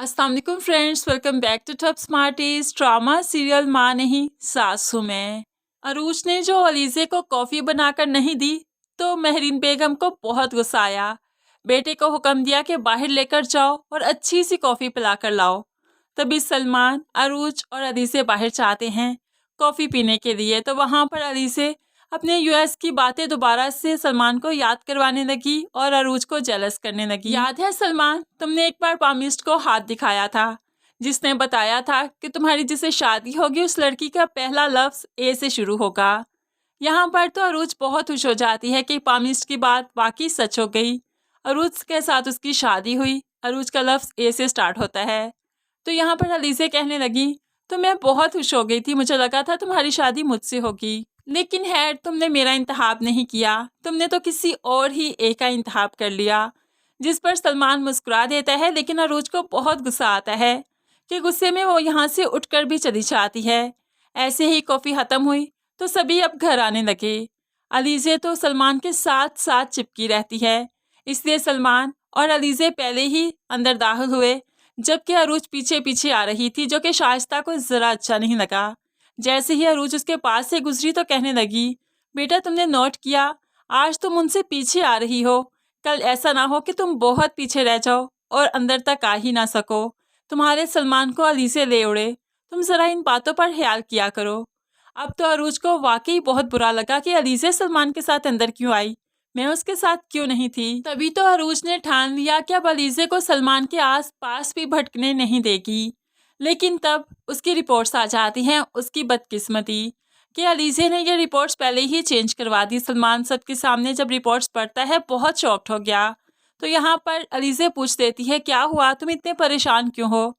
अस्सलाम वालेकुम friends, welcome back to Top Smarties. Drama serial माँ नहीं सास हूं मैं। अरूज ने जो अलीज़े को कॉफ़ी बनाकर नहीं दी तो महरीन बेगम को बहुत गुस्सा आया। बेटे को हुक्म दिया कि बाहर लेकर जाओ और अच्छी सी कॉफ़ी पिलाकर लाओ। तभी सलमान, अरूज और अलीज़े बाहर चाहते हैं कॉफ़ी पीने के लिए, तो वहाँ पर अलीज़े अपने यूएस की बातें दोबारा से सलमान को याद करवाने लगी और अरूज को जेलस करने लगी। याद है सलमान, तुमने एक बार पामिस्ट को हाथ दिखाया था जिसने बताया था कि तुम्हारी जिससे शादी होगी उस लड़की का पहला लफ्ज ए से शुरू होगा। यहाँ पर तो अरूज बहुत खुश हो जाती है कि पामिस्ट की बात वाकई सच हो गई। अरूज के साथ उसकी शादी हुई। अरूज का लफ्ज ए से स्टार्ट होता है। तो यहाँ पर अलीज़े कहने लगी, तो मैं बहुत खुश हो गई थी, मुझे लगा था तुम्हारी शादी मुझसे होगी, लेकिन खैर तुमने मेरा इंतखाब नहीं किया, तुमने तो किसी और ही एक का इंतखाब कर लिया। जिस पर सलमान मुस्कुरा देता है, लेकिन अरूज को बहुत गुस्सा आता है कि गुस्से में वो यहाँ से उठकर भी चली जाती है। ऐसे ही कॉफ़ी ख़त्म हुई तो सभी अब घर आने लगे। अलीज़े तो सलमान के साथ साथ चिपकी रहती है, इसलिए सलमान और अलीज़े पहले ही अंदर दाखिल हुए, जबकि अरूज पीछे पीछे आ रही थी, जो कि शाइस्ता को ज़रा अच्छा नहीं लगा। जैसे ही अरूज उसके पास से गुजरी तो कहने लगी, बेटा तुमने नोट किया, आज तुम उनसे पीछे आ रही हो, कल ऐसा ना हो कि तुम बहुत पीछे रह जाओ और अंदर तक आ ही ना सको, तुम्हारे सलमान को अली से ले उड़े। तुम ज़रा इन बातों पर ख्याल किया करो। अब तो अरूज को वाकई बहुत बुरा लगा कि अलीज़े सलमान के साथ अंदर क्यों आई, मैं उसके साथ क्यों नहीं थी। तभी तो अरूज ने ठान लिया कि अब अलीज़े को सलमान के आस पास भी भटकने नहीं देगी। लेकिन तब उसकी रिपोर्ट्स आ जाती हैं, उसकी बदकिस्मती कि अलीज़े ने ये रिपोर्ट्स पहले ही चेंज करवा दी। सलमान सबके सामने जब रिपोर्ट्स पढ़ता है बहुत शॉक्ड हो गया। तो यहाँ पर अलीज़े पूछ देती है, क्या हुआ, तुम इतने परेशान क्यों हो।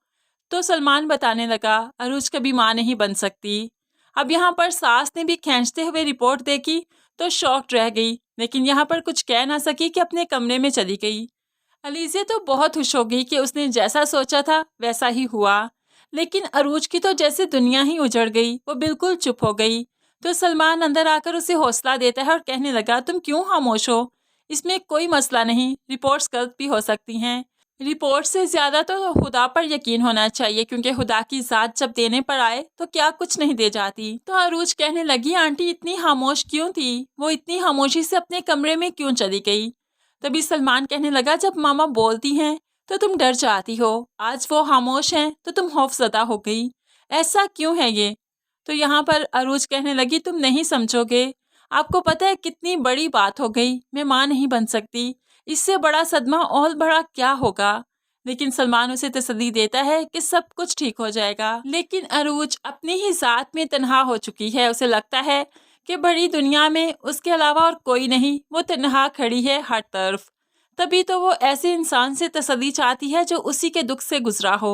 तो सलमान बताने लगा, अरूज कभी माँ नहीं बन सकती। अब यहाँ पर सास ने भी खींचते हुए रिपोर्ट देखी तो शॉक्ड रह गई, लेकिन यहाँ पर कुछ कह ना सकी कि अपने कमरे में चली गई। अलीज़े तो बहुत खुश हो गई कि उसने जैसा सोचा था वैसा ही हुआ, लेकिन अरूज की तो जैसे दुनिया ही उजड़ गई, वो बिल्कुल चुप हो गई। तो सलमान अंदर आकर उसे हौसला देता है और कहने लगा, तुम क्यों खामोश हो, इसमें कोई मसला नहीं, रिपोर्ट्स गलत भी हो सकती हैं, रिपोर्ट से ज़्यादा तो खुदा पर यकीन होना चाहिए, क्योंकि खुदा की ज़ात जब देने पर आए तो क्या कुछ नहीं दे जाती। तो अरूज कहने लगी, आंटी इतनी खामोश क्यों थी, वो इतनी खामोशी से अपने कमरे में क्यों चली गई। तभी सलमान कहने लगा, जब मामा बोलती हैं तो तुम डर जाती हो, आज वो खामोश हैं तो तुम खौफज़दा हो गई, ऐसा क्यों है ये। तो यहाँ पर अरूज कहने लगी, तुम नहीं समझोगे, आपको पता है कितनी बड़ी बात हो गई, मैं माँ नहीं बन सकती, इससे बड़ा सदमा और बड़ा क्या होगा। लेकिन सलमान उसे तसल्ली देता है कि सब कुछ ठीक हो जाएगा। लेकिन अरूज अपनी ही ज़ात में तन्हा हो चुकी है, उसे लगता है कि बड़ी दुनिया में उसके अलावा और कोई नहीं, वो तन्हा खड़ी है हर तरफ। तभी तो वो ऐसे इंसान से तसल्ली चाहती है जो उसी के दुख से गुजरा हो।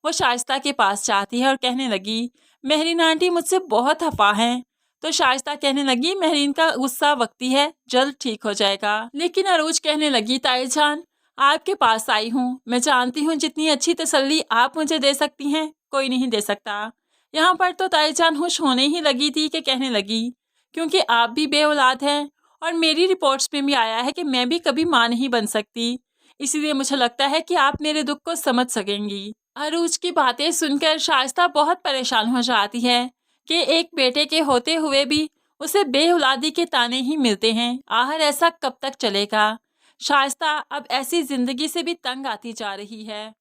वो शाइस्ता के पास जाती है और कहने लगी, महरीन आंटी मुझसे बहुत खफा हैं। तो शाइस्ता कहने लगी, महरीन का गुस्सा वक्ती है, जल्द ठीक हो जाएगा। लेकिन अरूज कहने लगी, ताई जान आपके पास आई हूँ, मैं जानती हूँ जितनी अच्छी तसल्ली आप मुझे दे सकती हैं कोई नहीं दे सकता। यहाँ पर तो ताई जान खुश होने ही लगी थी कि कहने लगी, क्योंकि आप भी बे औलाद हैं और मेरी रिपोर्ट्स में भी आया है कि मैं भी कभी माँ नहीं बन सकती, इसीलिए मुझे लगता है कि आप मेरे दुख को समझ सकेंगी। अरूज की बातें सुनकर शाइस्ता बहुत परेशान हो जाती है कि एक बेटे के होते हुए भी उसे बे औलादी के ताने ही मिलते हैं, आखिर ऐसा कब तक चलेगा। शाइस्ता अब ऐसी जिंदगी से भी तंग आती जा रही है।